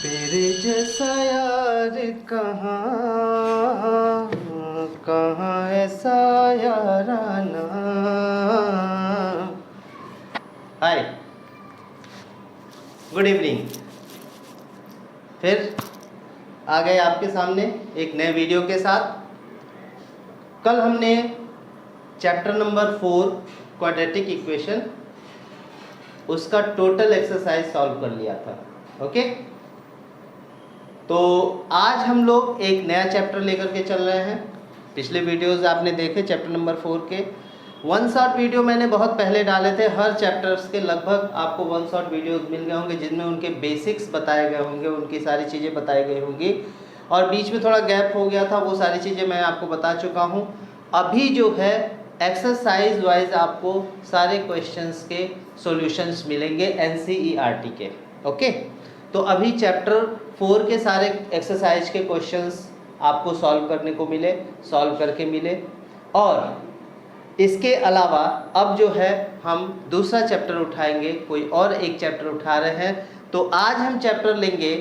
तेरे जैसा यार कहाँ कहाँ ऐसा याराना। हाय, गुड इवनिंग। फिर आ गए आपके सामने एक नए वीडियो के साथ। कल हमने चैप्टर नंबर 4 क्वाड्रेटिक इक्वेशन उसका टोटल एक्सरसाइज सॉल्व कर लिया था। ओके, तो आज हम लोग एक नया चैप्टर लेकर के चल रहे हैं। पिछले वीडियोस आपने देखे चैप्टर नंबर 4 के वन शॉट वीडियो मैंने बहुत पहले डाले थे। हर चैप्टर्स के लगभग आपको वन शॉट वीडियोस मिल गए होंगे जिनमें उनके बेसिक्स बताए गए होंगे, उनकी सारी चीज़ें बताई गई होंगी, और बीच में थोड़ा गैप हो गया था, वो सारी चीज़ें मैं आपको बता चुका हूँ। अभी जो है एक्सरसाइज वाइज आपको सारे क्वेश्चंस के सॉल्यूशंस मिलेंगे NCERT के। ओके, तो अभी चैप्टर 4 के सारे एक्सरसाइज के क्वेश्चंस आपको सॉल्व करने को मिले, सॉल्व करके मिले। और इसके अलावा अब जो है हम दूसरा चैप्टर उठाएंगे, कोई और एक चैप्टर उठा रहे हैं। तो आज हम चैप्टर लेंगे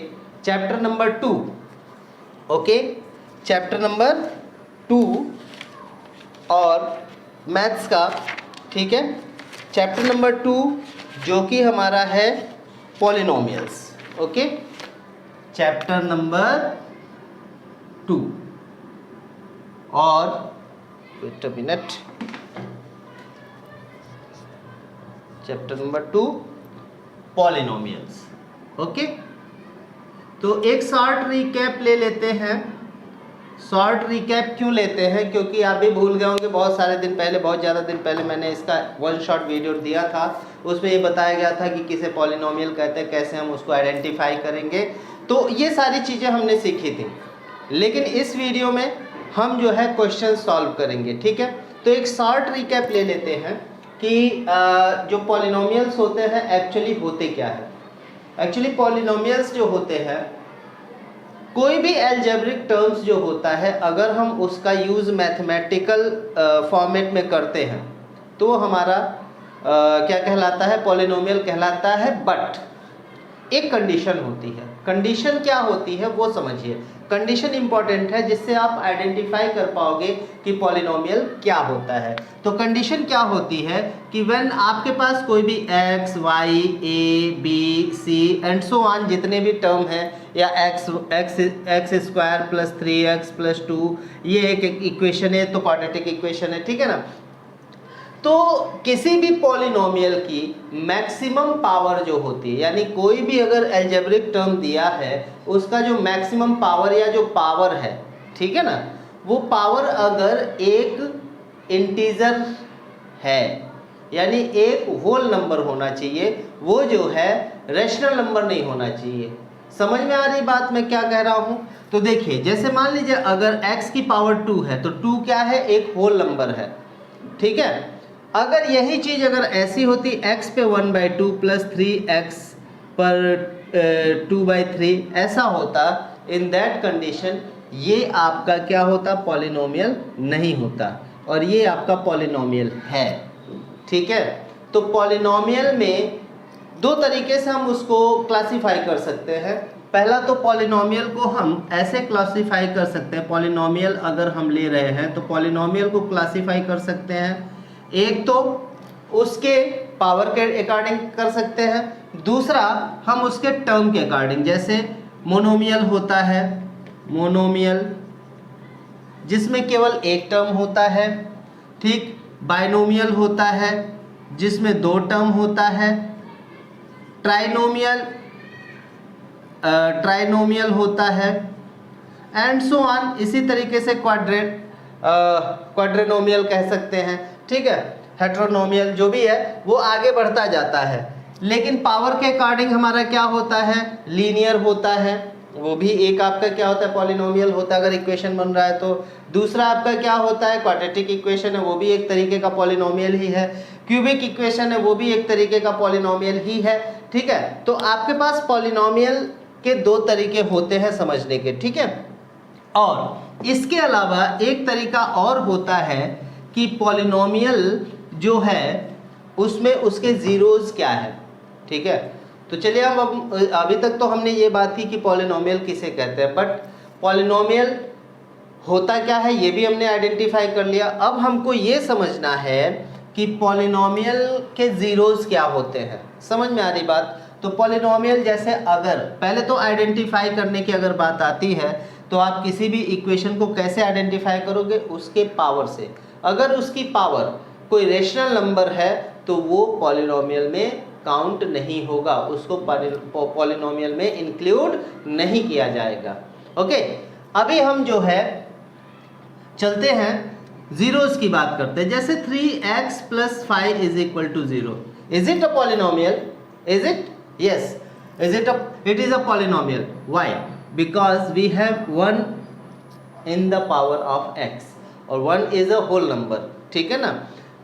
chapter number 2। Okay, chapter number 2 और मैथ्स का, ठीक है, चैप्टर नंबर 2 जो कि हमारा है पॉलिनोमियल्स। ओके, चैप्टर नंबर 2 और wait a minute, chapter number 2 polynomials. Okay, तो एक शॉर्ट रिकैप ले लेते हैं। शॉर्ट रिकैप क्यों लेते हैं? क्योंकि आप भी भूल गए होंगे, बहुत सारे दिन पहले, बहुत ज़्यादा दिन पहले मैंने इसका वन शॉट वीडियो दिया था। उसमें ये बताया गया था कि किसे पॉलिनोमियल कहते हैं, कैसे हम उसको आइडेंटिफाई करेंगे। तो ये सारी चीज़ें हमने सीखी थी, लेकिन इस वीडियो में हम जो है क्वेश्चन सॉल्व करेंगे। ठीक है, तो एक शॉर्ट रिकैप ले लेते हैं कि जो पॉलिनोमियल्स होते हैं एक्चुअली होते क्या है। एक्चुअली पॉलिनोमियल्स जो होते हैं, कोई भी अलजेब्रिक टर्म्स जो होता है, अगर हम उसका यूज़ मैथमेटिकल फॉर्मेट में करते हैं तो वो हमारा क्या कहलाता है? पॉलिनोमियल कहलाता है। बट एक कंडीशन होती है। कंडीशन क्या होती है वो समझिए। कंडीशन इंपॉर्टेंट है जिससे आप आइडेंटिफाई कर पाओगे कि पॉलिनोमियल क्या होता है। तो कंडीशन क्या होती है कि व्हेन आपके पास कोई भी x, y, a, b, c and so on जितने भी टर्म हैं, या x square plus 3x plus 2, ये एक इक्वेशन है, तो क्वाड्रेटिक इक्वेशन है। ठीक है ना। तो किसी भी पॉलिनोमियल की मैक्सिमम पावर जो होती है, यानी कोई भी अगर अलजेब्रिक टर्म दिया है, उसका जो मैक्सिमम पावर या जो पावर है, ठीक है ना, वो पावर अगर एक इंटीजर है, यानी एक होल नंबर होना चाहिए, वो जो है रैशनल नंबर नहीं होना चाहिए। समझ में आ रही बात मैं क्या कह रहा हूँ? तो देखिए, जैसे मान लीजिए अगर x की पावर 2 है, तो 2 क्या है? एक होल नंबर है। ठीक है, अगर यही चीज़ अगर ऐसी होती, x पे 1/2 प्लस 3x पर 2/3 ऐसा होता, इन दैट कंडीशन ये आपका क्या होता? पॉलिनोमियल नहीं होता, और ये आपका पॉलिनोमियल है। ठीक है, तो पॉलिनोमियल में दो तरीके से हम उसको क्लासीफाई कर सकते हैं। पहला तो पॉलिनोमियल को हम ऐसे क्लासीफाई कर सकते हैं, पॉलिनोमियल अगर हम ले रहे हैं तो पॉलिनोमियल को क्लासीफाई कर सकते हैं। एक तो उसके पावर के अकॉर्डिंग कर सकते हैं, दूसरा हम उसके टर्म के अकॉर्डिंग। जैसे मोनोमियल होता है, मोनोमियल जिसमें केवल एक टर्म होता है। ठीक, बाइनोमियल होता है जिसमें दो टर्म होता है। ट्राइनोमियल होता है, एंड सो ऑन। इसी तरीके से क्वाड्रेनोमियल कह सकते हैं। ठीक है, हेट्रोनोमियल जो भी है वो आगे बढ़ता जाता है। लेकिन पावर के अकॉर्डिंग हमारा क्या होता है? लीनियर होता है, वो भी एक आपका क्या होता है? पॉलिनोमियल होता है अगर इक्वेशन बन रहा है तो। दूसरा आपका क्या होता है? क्वाड्रेटिक इक्वेशन है, वो भी एक तरीके का पॉलिनोमियल ही है। क्यूबिक इक्वेशन है, वो भी एक तरीके का पॉलिनोमियल ही है। ठीक है, तो आपके पास पॉलिनोमियल के दो तरीके होते हैं समझने के। ठीक है, और इसके अलावा एक तरीका और होता है कि पॉलिनोमियल जो है उसमें उसके जीरोज क्या है। ठीक है, तो चलिए अब अभी तक तो हमने ये बात की कि पॉलिनोमियल किसे कहते हैं, बट पॉलिनोमियल होता क्या है ये भी हमने आइडेंटिफाई कर लिया। अब हमको ये समझना है कि पॉलिनोमियल के जीरोस क्या होते हैं। समझ में आ रही बात? तो पॉलिनोमियल जैसे अगर पहले तो आइडेंटिफाई करने की अगर बात आती है तो आप किसी भी इक्वेशन को कैसे आइडेंटिफाई करोगे? उसके पावर से। अगर उसकी पावर कोई रेशनल नंबर है तो वो पॉलिनोमियल में काउंट नहीं होगा, उसको पॉलिनोमियल में इंक्लूड नहीं किया जाएगा। ओके, अभी हम जो है चलते हैं जीरोस की बात करते हैं। जैसे 3x + 5 = 0, is it a polynomial? Is it? Yes, it is a polynomial. Why? Because we have 1 in the power of x और 1 is a whole number, ठीक है ना।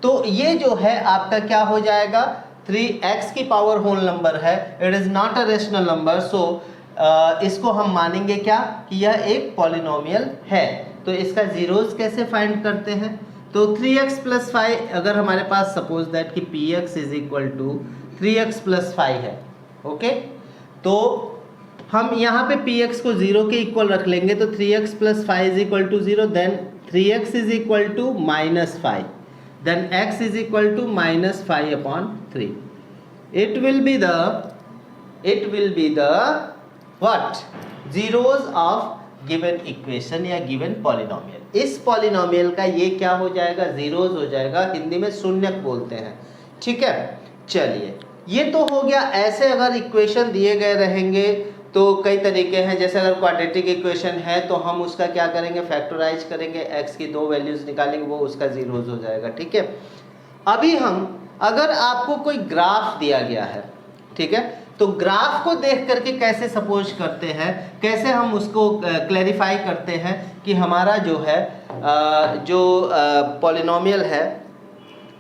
तो ये जो है आपका क्या हो जाएगा, 3x की पावर होल नंबर है, it is not a rational number, so इसको हम मानेंगे क्या कि यह एक पॉलिनोमियल है। तो इसका जीरोस कैसे फाइंड करते हैं? तो 3x + 5 अगर हमारे पास सपोज दैट कि px = 3x + 5 है, ओके, तो हम यहाँ पे px को 0 के इक्वल रख लेंगे। तो 3x + 5 = 0, then 3x = -5, then x = -5/3. It will be the what? Zeros of given equation या given polynomial. इस पॉलिनोमियल का ये क्या हो जाएगा? जीरोस हो जाएगा, हिंदी में शून्यक बोलते हैं, ठीक है। चलिए, ये तो हो गया। ऐसे अगर इक्वेशन दिए गए रहेंगे तो कई तरीके हैं। जैसे अगर क्वाड्रेटिक इक्वेशन है तो हम उसका क्या करेंगे? फैक्टराइज करेंगे, x की 2 वैल्यूज निकालेंगे, वो उसका जीरोस हो जाएगा, ठीक है। अभी हम अगर आपको कोई ग्राफ दिया गया है, ठीक है, तो ग्राफ को देख करके कैसे सपोज करते हैं, कैसे हम उसको क्लैरिफाई करते हैं कि हमारा जो है जो पॉलिनोमियल है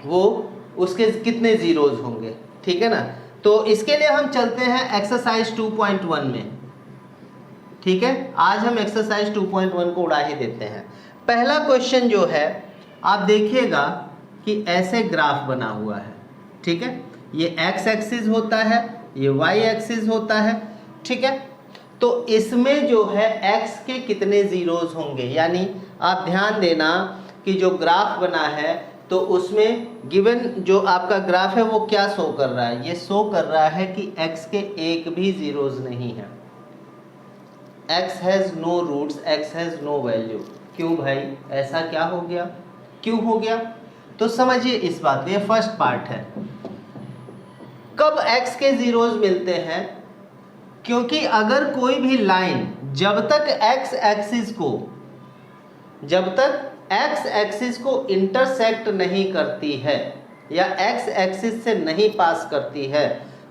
वो उसके कितने जीरोस होंगे, ठीक है ना। तो इसके लिए हम चलते हैं एक्सरसाइज 2.1 में, ठीक है। आज हम एक्सरसाइज 2.1 को उड़ा ही देते हैं। पहला क्वेश्चन जो है आप देखिएगा कि ऐसे ग्राफ बना हुआ है, ठीक है। ये x एक्सिस होता है, ये y एक्सिस होता है, ठीक है। तो इसमें जो है x के कितने जीरोस होंगे, यानी आप ध्यान देना कि जो ग्राफ बना है तो उसमें गिवन जो आपका ग्राफ है वो क्या शो कर रहा है? ये शो कर रहा है कि x के एक भी जीरोस नहीं है। x has no roots, x has no value. क्यों भाई, ऐसा क्या हो गया, क्यों हो गया? तो समझिए इस बात को, ये फर्स्ट पार्ट है। कब x के जीरोस मिलते हैं? क्योंकि अगर कोई भी लाइन जब तक x एक्सिस को इंटरसेक्ट नहीं करती है या x एक्सिस से नहीं पास करती है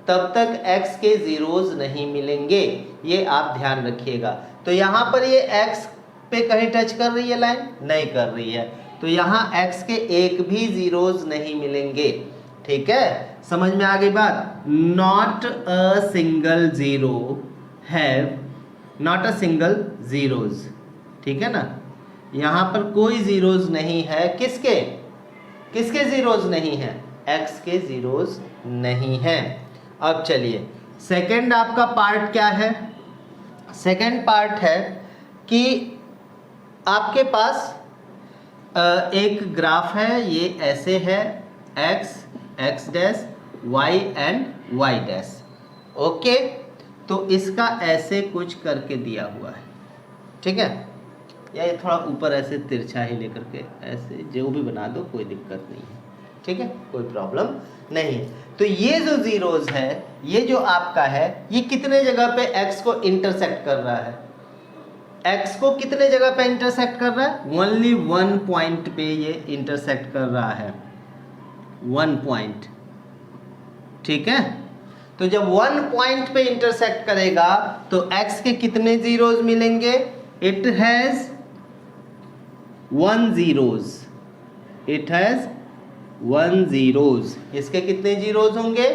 तब तक x के जीरोस नहीं मिलेंगे, ये आप ध्यान रखिएगा। तो यहाँ पर ये x पे कहीं टच कर रही है लाइन? नहीं कर रही है, तो यहाँ x के एक भी जीरोस नहीं मिलेंगे, ठीक है। समझ में आ गई बात? Not a single zero have, not a single zeros, ठीक है ना। यहाँ पर कोई जीरोस नहीं है, किसके जीरोस नहीं है? x के जीरोस नहीं है। अब चलिए सेकंड आपका पार्ट क्या है? सेकंड पार्ट है कि आपके पास एक ग्राफ है, ये ऐसे है x dash y and y dash, okay. तो इसका ऐसे कुछ करके दिया हुआ है, ठीक है, या ये थोड़ा ऊपर ऐसे तिरछा ही लेकर के ऐसे जो भी बना दो, कोई दिक्कत नहीं है, ठीक है, कोई प्रॉब्लम नहीं। तो ये जो जीरोस है, ये जो आपका है, ये कितने जगह पे x को इंटरसेक्ट कर रहा है? x को कितने जगह पे इंटरसेक्ट कर रहा है? ओनली 1 पॉइंट पे ये इंटरसेक्ट कर रहा है, 1 पॉइंट, ठीक है। तो जब 1 पॉइंट पे इंटरसेक्ट करेगा तो x के कितने जीरोस मिलेंगे? It has 1 zeros, it has 1 zeros. इसके कितने जीरोस होंगे?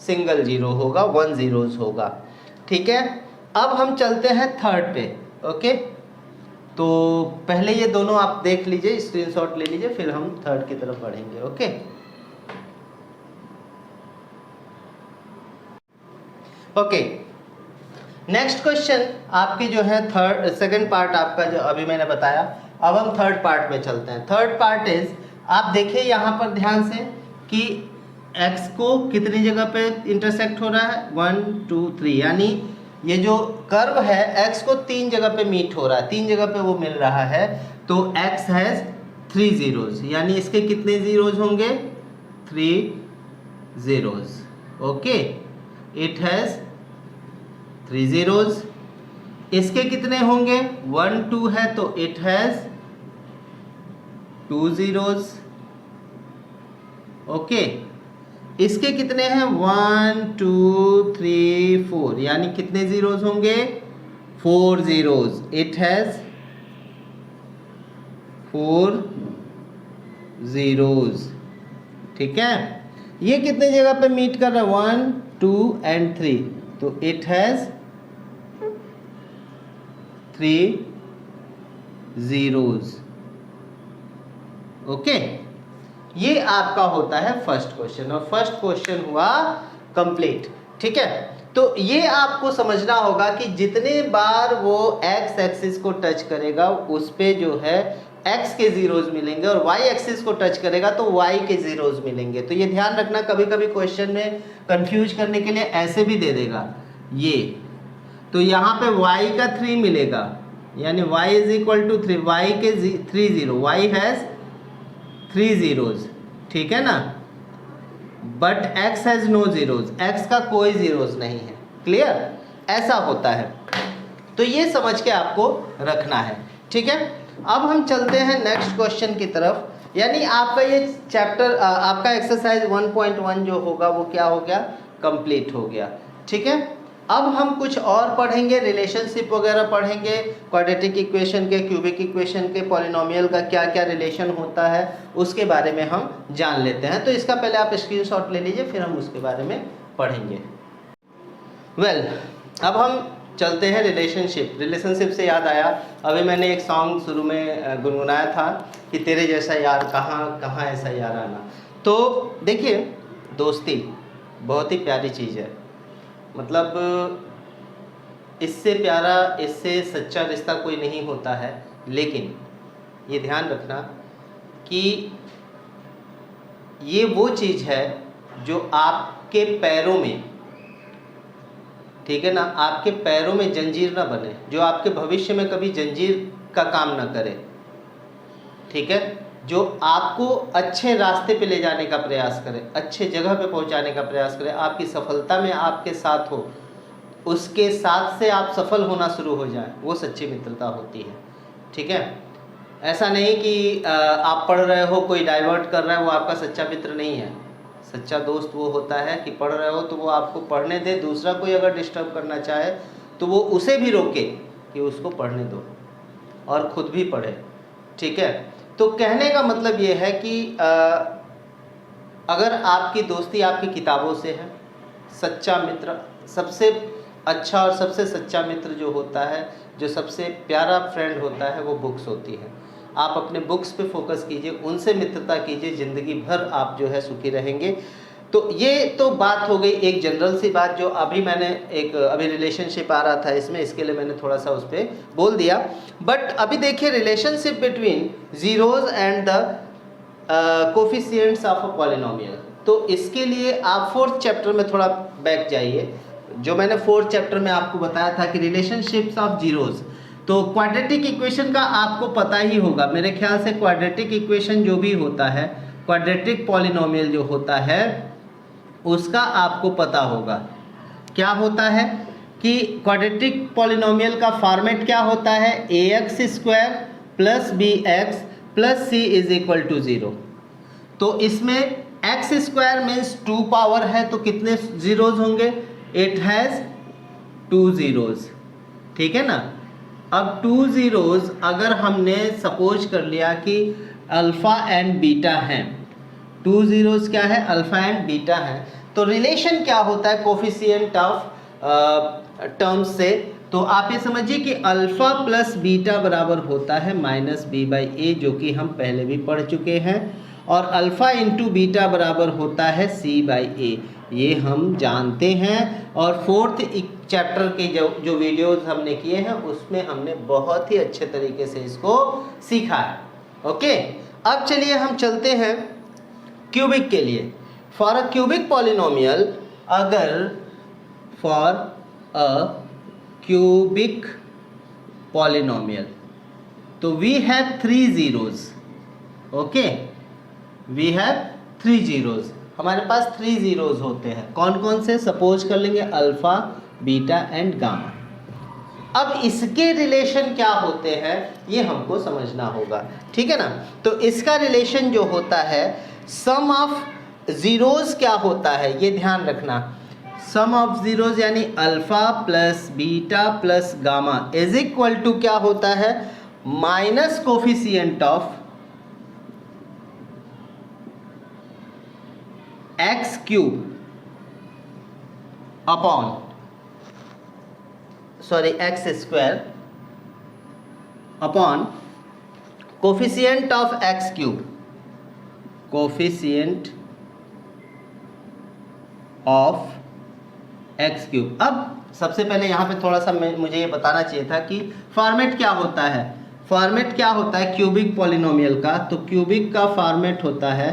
सिंगल जीरो होगा, 1 जीरोस होगा, ठीक है। अब हम चलते हैं थर्ड पे, ओके। तो पहले ये दोनों आप देख लीजिए, स्क्रीनशॉट ले लीजिए, फिर हम थर्ड की तरफ बढ़ेंगे, ओके। ओके, नेक्स्ट क्वेश्चन आपके जो है सेकंड पार्ट आपका जो अभी मैंने बताया, अब हम थर्ड पार्ट में चलते हैं। थर्ड पार्ट इज, आप देखिए यहाँ पर ध्यान से कि x को कितनी जगह पे इंटरसेक्ट हो रहा है, 1 2 3, यानी ये जो कर्व है x को 3 जगह पे मीट हो रहा है, 3 जगह पे वो मिल रहा है। तो x हैज़ 3 zeros, यानी इसके कितने जीरोज होंगे, 3 zeros। Okay, it has 3 zeros। इसके कितने होंगे, 1 2 है तो इट हैज़ 2 zeros। ओके, इसके कितने हैं, 1 2 3 4, यानी कितने जीरोज होंगे, 4 zeros। It has 4 zeros। ठीक है, ये कितने जगह पे मीट कर रहा है, 1 2 एंड 3, तो इट हैज़ 3 zeros। ओके, ये आपका होता है फर्स्ट क्वेश्चन, और फर्स्ट क्वेश्चन हुआ कंप्लीट। ठीक है, तो ये आपको समझना होगा कि जितने बार वो एक्स एक्सिस को टच करेगा उस पे जो है x के जीरोज मिलेंगे, और y एक्सिस को टच करेगा तो y के जीरोज मिलेंगे। तो ये ध्यान रखना, कभी कभी क्वेश्चन में कंफ्यूज करने के लिए ऐसे भी दे देगा ये, तो यहाँ पे y का 3 मिलेगा, यानी y is equal to 3, y के 3 0, y हैज़ 3 zeros। ठीक है ना, but x has no zeros, x का कोई zeros नहीं है। क्लियर, ऐसा होता है, तो ये समझ के आपको रखना है। ठीक है, अब हम चलते हैं नेक्स्ट क्वेश्चन की तरफ, यानी आपका ये चैप्टर आपका एक्सरसाइज 1.1 जो होगा वो क्या हो गया, कंप्लीट हो गया। ठीक है, अब हम कुछ और पढ़ेंगे, रिलेशनशिप वगैरह पढ़ेंगे, क्वाड्रेटिक इक्वेशन के, क्यूबिक इक्वेशन के, पॉलिनोमियल का क्या क्या रिलेशन होता है उसके बारे में हम जान लेते हैं। तो इसका पहले आप स्क्रीनशॉट ले लीजिए, फिर हम उसके बारे में पढ़ेंगे। अब हम चलते हैं रिलेशनशिप से याद आया, अभी मैंने एक सॉन्ग शुरू में गुनगुनाया था कि तेरे जैसा यार कहाँ कहाँ ऐसा यार आना। तो देखिए, दोस्ती बहुत ही प्यारी चीज़ है, मतलब इससे प्यारा, इससे सच्चा रिश्ता कोई नहीं होता है। लेकिन ये ध्यान रखना कि ये वो चीज़ है जो आपके पैरों में, ठीक है ना, आपके पैरों में जंजीर ना बने, जो आपके भविष्य में कभी जंजीर का काम ना करे। ठीक है, जो आपको अच्छे रास्ते पे ले जाने का प्रयास करे, अच्छे जगह पे पहुंचाने का प्रयास करे, आपकी सफलता में आपके साथ हो, उसके साथ से आप सफल होना शुरू हो जाए, वो सच्ची मित्रता होती है। ठीक है, ऐसा नहीं कि आप पढ़ रहे हो, कोई डाइवर्ट कर रहा है, वो आपका सच्चा मित्र नहीं है। सच्चा दोस्त वो होता है कि पढ़ रहे हो तो वो आपको पढ़ने दे, दूसरा कोई अगर डिस्टर्ब करना चाहे तो वो उसे भी रोके कि उसको पढ़ने दो और खुद भी पढ़े। ठीक है, तो कहने का मतलब ये है कि अगर आपकी दोस्ती आपकी किताबों से है, सच्चा मित्र सबसे अच्छा और सबसे सच्चा मित्र जो होता है, जो सबसे प्यारा फ्रेंड होता है, वो बुक्स होती है। आप अपने बुक्स पे फोकस कीजिए, उनसे मित्रता कीजिए, ज़िंदगी भर आप जो है सुखी रहेंगे। तो ये तो बात हो गई एक जनरल सी बात, जो अभी मैंने अभी रिलेशनशिप आ रहा था इसमें, इसके लिए मैंने थोड़ा सा उस पर बोल दिया। बट अभी देखिए, relationship between zeros and the coefficients of a polynomial. तो इसके लिए आप 4th चैप्टर में थोड़ा बैक जाइए, जो मैंने 4th चैप्टर में आपको बताया था कि रिलेशनशिप्स ऑफ जीरोज। तो क्वाड्रेटिक इक्वेशन का आपको पता ही होगा मेरे ख्याल से, क्वाड्रेटिक इक्वेशन जो भी होता है, क्वाड्रेटिक पॉलिनोमियल जो होता है, उसका आपको पता होगा क्या होता है कि क्वाड्रेटिक पॉलिनोमियल का फॉर्मेट क्या होता है, ax² + bx + c = 0। तो इसमें x² मीन्स 2 पावर है, तो कितने जीरोज होंगे, इट हैज़ 2 zeros। ठीक है ना, अब 2 zeros अगर हमने सपोज कर लिया कि अल्फ़ा एंड बीटा हैं, 2 zeros क्या है, अल्फ़ा एंड बीटा है, तो रिलेशन क्या होता है कोफिशिएंट ऑफ टर्म्स से, तो आप ये समझिए कि अल्फ़ा + बीटा बराबर होता है -b/a, जो कि हम पहले भी पढ़ चुके हैं, और अल्फ़ा × बीटा बराबर होता है c/a। ये हम जानते हैं। और फोर्थ चैप्टर के जो वीडियोस हमने किए हैं उसमें हमने बहुत ही अच्छे तरीके से इसको सीखा है। ओके, अब चलिए हम चलते हैं क्यूबिक के लिए। फॉर अ क्यूबिक पॉलिनोमियल, अगर फॉर अ क्यूबिक पॉलिनोमियल, तो we have 3 zeros। Okay, we have 3 zeros। हमारे पास 3 zeros होते हैं। कौन कौन से? सपोज कर लेंगे अल्फा, बीटा एंड गामा। अब इसके रिलेशन क्या होते हैं ये हमको समझना होगा, ठीक है ना। तो इसका रिलेशन जो होता है, सम ऑफ जीरोस क्या होता है ये ध्यान रखना। सम ऑफ जीरोस यानी alpha plus beta plus gamma is equal to क्या होता है? Minus coefficient of x cube upon x square upon coefficient of x cube, coefficient of x cube. अब सबसे पहले यहाँ पे थोड़ा सा मुझे ये बताना चाहिए था कि फॉर्मेट क्या होता है। फॉर्मेट क्या होता है क्यूबिक पॉलिनोमियल का? तो क्यूबिक का फॉर्मेट होता है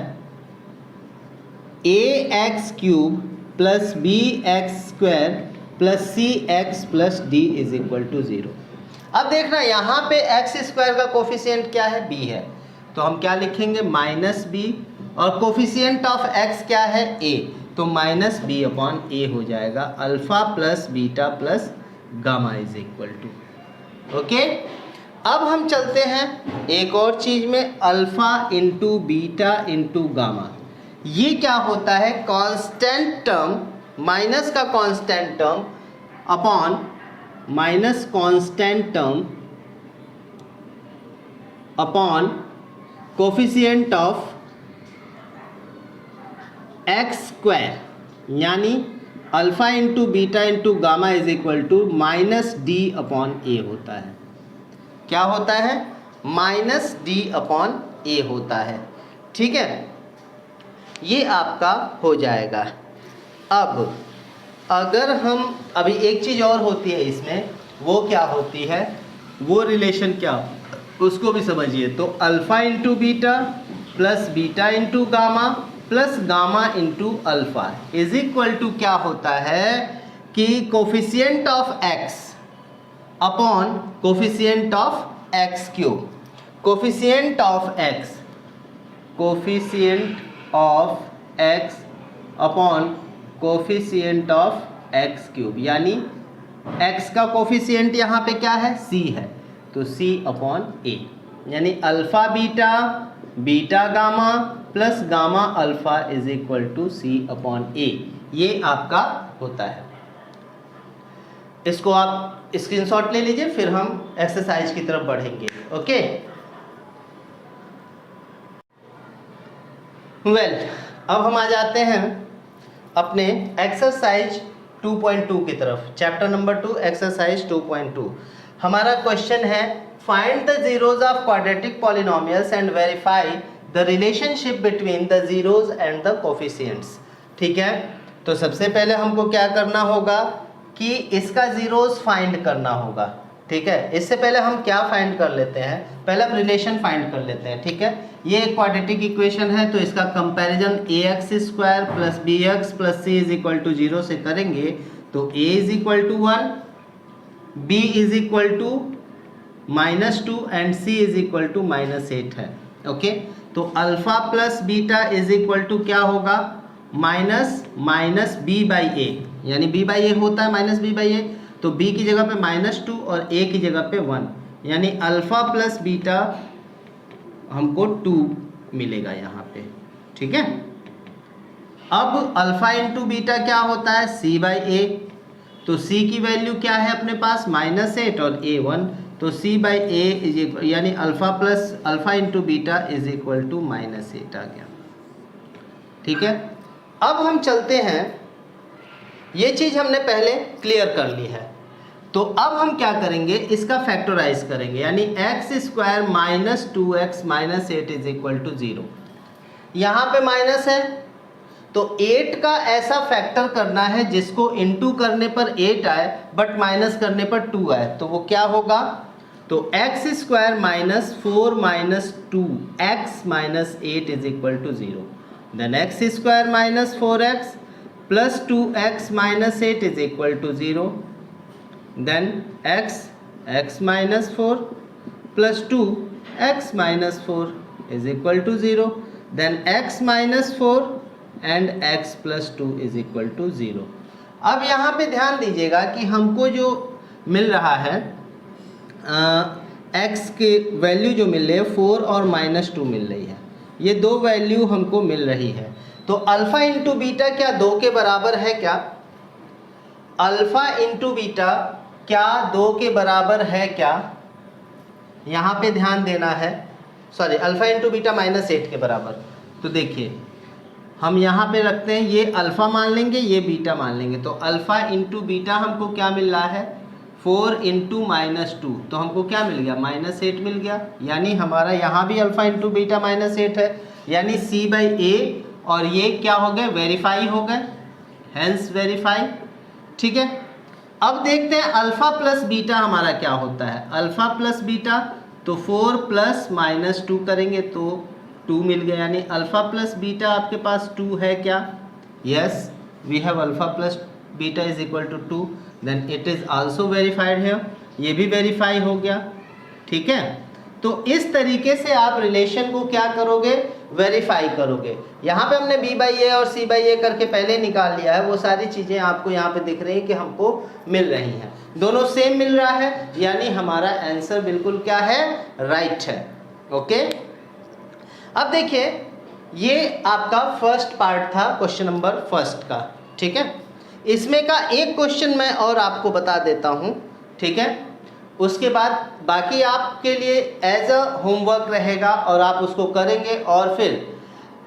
A X cube plus B X square plus C X plus D is equal to 0। अब देखना यहाँ पे एक्स स्क्वायर का कोफिशिएंट क्या है? बी है, तो हम क्या लिखेंगे? Minus b. और कोफिशिएंट ऑफ एक्स क्या है? ए, तो माइनस बी अपॉन ए हो जाएगा। Alpha plus beta plus gamma is equal to. Okay, अब हम चलते हैं एक और चीज में, alpha into beta into gamma. ये क्या होता है? कांस्टेंट टर्म, माइनस का constant term upon minus constant term upon coefficient of X square, यानी alpha into beta into gamma is equal to minus D upon A होता है। क्या होता है? माइनस डी अपॉन ए होता है, ठीक है। ये आपका हो जाएगा। अब अगर हम अभी एक चीज़ और होती है इसमें, वो क्या होती है? वो रिलेशन क्या, उसको भी समझिए। तो alpha into beta plus beta into gamma plus gamma into alpha is equal to क्या होता है कि coefficient of x upon coefficient of x cube. Coefficient of x, coefficient of x upon coefficient of x cube, यानी x का coefficient यहाँ पे क्या है? सी है, तो सी अपॉन ए, यानी alpha beta beta gamma plus gamma alpha is equal to C upon A. ये आपका होता है। इसको आप स्क्रीनशॉट ले लीजिए, फिर हम एक्सरसाइज की तरफ बढ़ेंगे। ओके, वेल, अब हम आ जाते हैं अपने एक्सरसाइज 2.2 की तरफ। Chapter number 2 exercise 2.2। हमारा क्वेश्चन है find the zeros of quadratic polynomials and verify the relationship between the zeros and the coefficients. ठीक है, तो सबसे पहले हमको क्या करना होगा कि इसका जीरोज फाइंड करना होगा। ठीक है, इससे पहले हम क्या फाइंड कर लेते हैं? पहले हम रिलेशन फाइंड कर लेते हैं। ठीक है, ये एक क्वाड्रेटिक इक्वेशन है, तो इसका comparison a x square plus B x plus c is equal to 0 से करेंगे तो a is equal to 1, b is equal to -2 and c is equal to -8 है। ओके, तो alpha plus beta is equal to क्या होगा? Minus B by ए, यानी b by ए होता है माइनस बी बाई ए, तो b की जगह पे -2 और a की जगह पे 1, यानी अल्फा प्लस बीटा हमको 2 मिलेगा यहाँ पे। ठीक है, अब अल्फा इंटू बीटा क्या होता है? c बाई ए, तो c की वैल्यू क्या है अपने पास? -8 और a 1, तो c by A is equal, यानी alpha into beta is equal to -8 आ गया। ठीक है, अब हम चलते हैं, ये चीज़ हमने पहले क्लियर कर ली है, तो अब हम क्या करेंगे? इसका फैक्टराइज करेंगे, यानी x square -2x -8 is equal to 0। यहाँ पे माइनस है तो 8 का ऐसा फैक्टर करना है जिसको इनटू करने पर 8 आए बट माइनस करने पर 2 आए, तो वो क्या होगा? तो x square minus 4 minus 2 x minus 8 is equal to 0। Then x square minus 4x plus 2x minus 8 is equal to 0। Then x minus 4 plus 2 x minus 4 is equal to 0। Then x minus 4 and x plus 2 is equal to 0। अब यहाँ पे ध्यान दीजिएगा कि हमको जो मिल रहा है x के वैल्यू जो मिल रही है 4 और माइनस 2 मिल रही है, ये दो वैल्यू हमको मिल रही है। तो अल्फ़ा इंटू बीटा क्या 2 के बराबर है क्या? अल्फ़ा इंटू बीटा क्या 2 के बराबर है क्या? यहाँ पे ध्यान देना है। Sorry, alpha into beta minus 8 के बराबर। तो देखिए हम यहाँ पे रखते हैं, ये अल्फ़ा मान लेंगे, ये बीटा मान लेंगे। तो अल्फ़ा इंटू बीटा हमको क्या मिल रहा है? 4 इंटू माइनस 2, तो हमको क्या मिल गया? माइनस 8 मिल गया। यानी हमारा यहाँ भी अल्फ़ा इंटू बीटा माइनस 8 है, यानी C बाई ए, और ये क्या हो गए? वेरीफाई हो गए, हेंस वेरीफाई। ठीक है, अब देखते हैं अल्फ़ा प्लस बीटा हमारा क्या होता है। अल्फ़ा प्लस बीटा तो 4 प्लस माइनस 2 करेंगे तो 2 मिल गया, यानी अल्फ़ा प्लस बीटा आपके पास 2 है क्या? Yes, we have alpha plus beta is equal to 2। Then it is also verified है, ये भी वेरीफाई हो गया। ठीक है, तो इस तरीके से आप रिलेशन को क्या करोगे? वेरीफाई करोगे। यहाँ पे हमने b बाई ए और c बाई ए करके पहले निकाल लिया है, वो सारी चीज़ें आपको यहाँ पे दिख रही हैं कि हमको मिल रही हैं, दोनों सेम मिल रहा है, यानी हमारा आंसर बिल्कुल क्या है? राइट है। ओके, अब देखिए ये आपका फर्स्ट पार्ट था क्वेश्चन नंबर फर्स्ट का। ठीक है, इसमें का एक क्वेश्चन मैं और आपको बता देता हूँ। ठीक है, उसके बाद बाकी आपके लिए एज अ होमवर्क रहेगा और आप उसको करेंगे, और फिर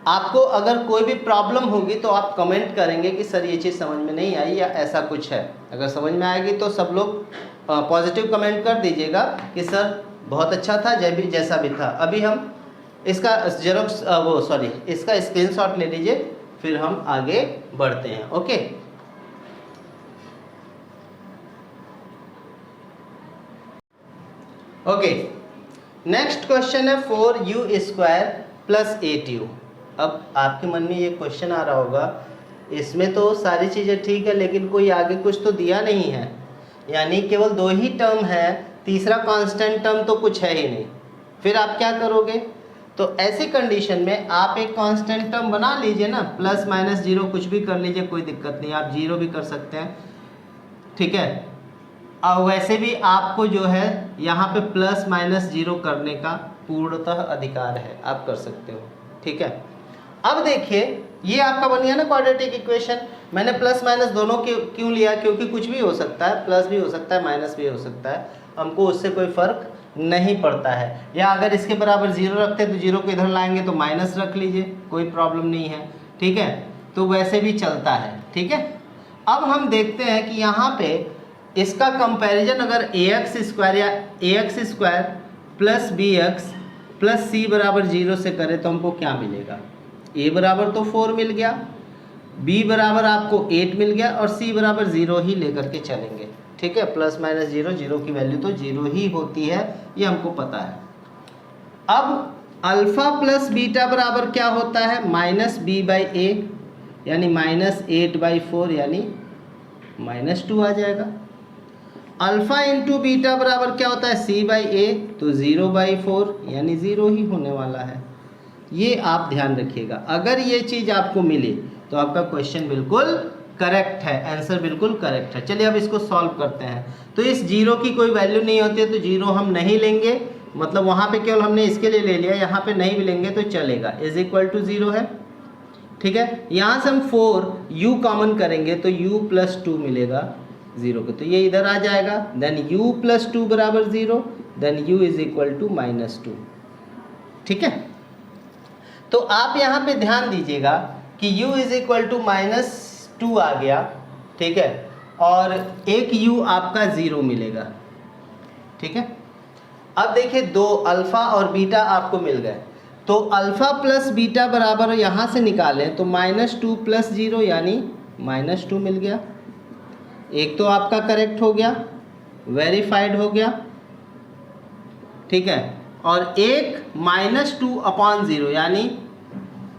आपको अगर कोई भी प्रॉब्लम होगी तो आप कमेंट करेंगे कि सर ये चीज़ समझ में नहीं आई या ऐसा कुछ है। अगर समझ में आएगी तो सब लोग पॉजिटिव कमेंट कर दीजिएगा कि सर बहुत अच्छा था, जैसा भी था। अभी हम इसका इसका स्क्रीनशॉट ले लीजिए, फिर हम आगे बढ़ते हैं। ओके, ओके, नेक्स्ट क्वेश्चन है 4u स्क्वायर प्लस 8u। अब आपके मन में ये क्वेश्चन आ रहा होगा, इसमें तो सारी चीज़ें ठीक है लेकिन कोई आगे कुछ तो दिया नहीं है, यानी केवल 2 ही टर्म है, तीसरा कांस्टेंट टर्म तो कुछ है ही नहीं, फिर आप क्या करोगे? तो ऐसी कंडीशन में आप एक कांस्टेंट टर्म बना लीजिए ना, प्लस माइनस 0 कुछ भी कर लीजिए, कोई दिक्कत नहीं, आप 0 भी कर सकते हैं। ठीक है, और वैसे भी आपको जो है यहाँ पे प्लस माइनस 0 करने का पूर्णतः अधिकार है, आप कर सकते हो। ठीक है, अब देखिए ये आपका बन गया ना क्वाड्रेटिक इक्वेशन। मैंने प्लस माइनस दोनों क्यों लिया? क्योंकि कुछ भी हो सकता है, प्लस भी हो सकता है, माइनस भी हो सकता है, हमको उससे कोई फ़र्क नहीं पड़ता है। या अगर इसके बराबर 0 रखते हैं तो 0 को इधर लाएंगे तो माइनस रख लीजिए, कोई प्रॉब्लम नहीं है। ठीक है, तो वैसे भी चलता है। ठीक है, अब हम देखते हैं कि यहाँ पे इसका कंपैरिजन अगर ax स्क्वायर या ax square plus bx plus c बराबर 0 से करें तो हमको क्या मिलेगा? a बराबर तो 4 मिल गया, b बराबर आपको 8 मिल गया, और c बराबर 0 ही लेकर के चलेंगे। ठीक है, प्लस माइनस 0, 0 की वैल्यू तो 0 ही होती है, ये हमको पता है। अब अल्फ़ा प्लस बीटा बराबर क्या होता है? माइनस b बाई ए, यानी माइनस 8 बाई 4, यानी माइनस 2 आ जाएगा। अल्फ़ा इंटू बीटा बराबर क्या होता है? c बाई ए, तो 0 बाई 4, यानी 0 ही होने वाला है। ये आप ध्यान रखिएगा, अगर ये चीज़ आपको मिले तो आपका क्वेश्चन बिल्कुल करेक्ट है, आंसर बिल्कुल करेक्ट है। चलिए अब इसको सॉल्व करते हैं। तो इस 0 की कोई वैल्यू नहीं होती है तो 0 हम नहीं लेंगे, मतलब वहाँ पे केवल हमने इसके लिए ले लिया, यहाँ पे नहीं भी लेंगे तो चलेगा, इज इक्वल टू 0 है। ठीक है, यहाँ से हम 4u कॉमन करेंगे तो u प्लस 2 मिलेगा 0 को, तो ये इधर आ जाएगा। देन u प्लस 2 बराबर 0, then u is equal to minus 2। ठीक है, तो आप यहाँ पे ध्यान दीजिएगा कि u is equal to minus 2 आ गया। ठीक है, और एक u आपका 0 मिलेगा। ठीक है, अब देखिए 2 अल्फ़ा और बीटा आपको मिल गए। तो अल्फ़ा प्लस बीटा बराबर यहाँ से निकालें तो -2 + 0 यानी -2 मिल गया। एक तो आपका करेक्ट हो गया, वेरीफाइड हो गया, ठीक है। और एक -2/0 यानी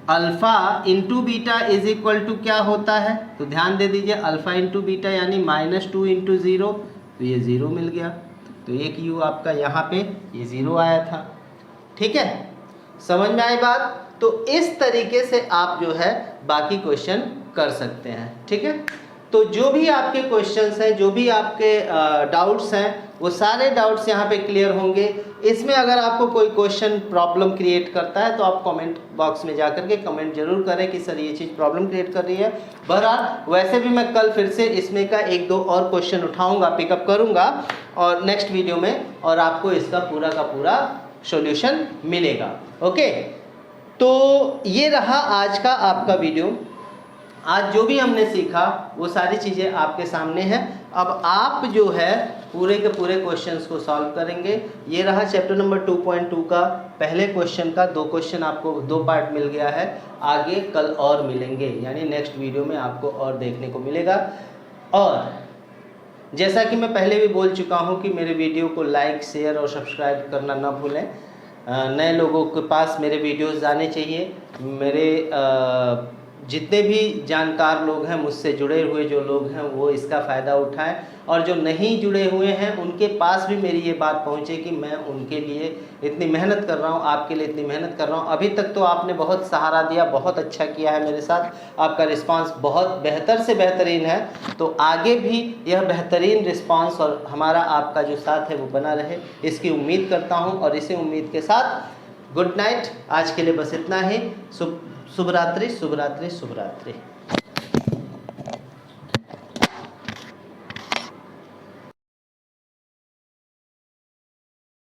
alpha into beta is equal to क्या होता है, तो ध्यान दे दीजिए, अल्फ़ा इंटू बीटा यानी -2 इंटू 0, तो ये 0 मिल गया। तो एक यू आपका यहाँ पे ये 0 आया था, ठीक है। समझ में आई बात? तो इस तरीके से आप जो है बाकी क्वेश्चन कर सकते हैं, ठीक है। तो जो भी आपके क्वेश्चंस हैं, जो भी आपके डाउट्स हैं, वो सारे डाउट्स यहाँ पे क्लियर होंगे। इसमें अगर आपको कोई क्वेश्चन प्रॉब्लम क्रिएट करता है तो आप कमेंट बॉक्स में जाकर के कमेंट जरूर करें कि सर ये चीज़ प्रॉब्लम क्रिएट कर रही है। बहरहाल वैसे भी मैं कल फिर से इसमें का 1-2 और क्वेश्चन उठाऊंगा, पिकअप करूंगा और नेक्स्ट वीडियो में, और आपको इसका पूरा का पूरा सॉल्यूशन मिलेगा। ओके, तो ये रहा आज का आपका वीडियो। आज जो भी हमने सीखा वो सारी चीज़ें आपके सामने हैं। अब आप जो है पूरे के पूरे क्वेश्चंस को सॉल्व करेंगे। ये रहा चैप्टर नंबर 2.2 का पहले क्वेश्चन का 2 क्वेश्चन, आपको 2 पार्ट मिल गया है। आगे कल और मिलेंगे, यानी नेक्स्ट वीडियो में आपको और देखने को मिलेगा। और जैसा कि मैं पहले भी बोल चुका हूँ कि मेरे वीडियो को लाइक, शेयर और सब्सक्राइब करना ना भूलें। नए लोगों के पास मेरे वीडियोस जाने चाहिए। मेरे जितने भी जानकार लोग हैं, मुझसे जुड़े हुए जो लोग हैं, वो इसका फ़ायदा उठाएं, और जो नहीं जुड़े हुए हैं उनके पास भी मेरी ये बात पहुँचे कि मैं उनके लिए इतनी मेहनत कर रहा हूँ, आपके लिए इतनी मेहनत कर रहा हूँ। अभी तक तो आपने बहुत सहारा दिया, बहुत अच्छा किया है मेरे साथ, आपका रिस्पांस बहुत बेहतर से बेहतरीन है। तो आगे भी यह बेहतरीन रिस्पांस और हमारा आपका जो साथ है वो बना रहे, इसकी उम्मीद करता हूँ। और इसी उम्मीद के साथ गुड नाइट। आज के लिए बस इतना ही। शुभ रात्रि, शुभ रात्रि, शुभ रात्रि।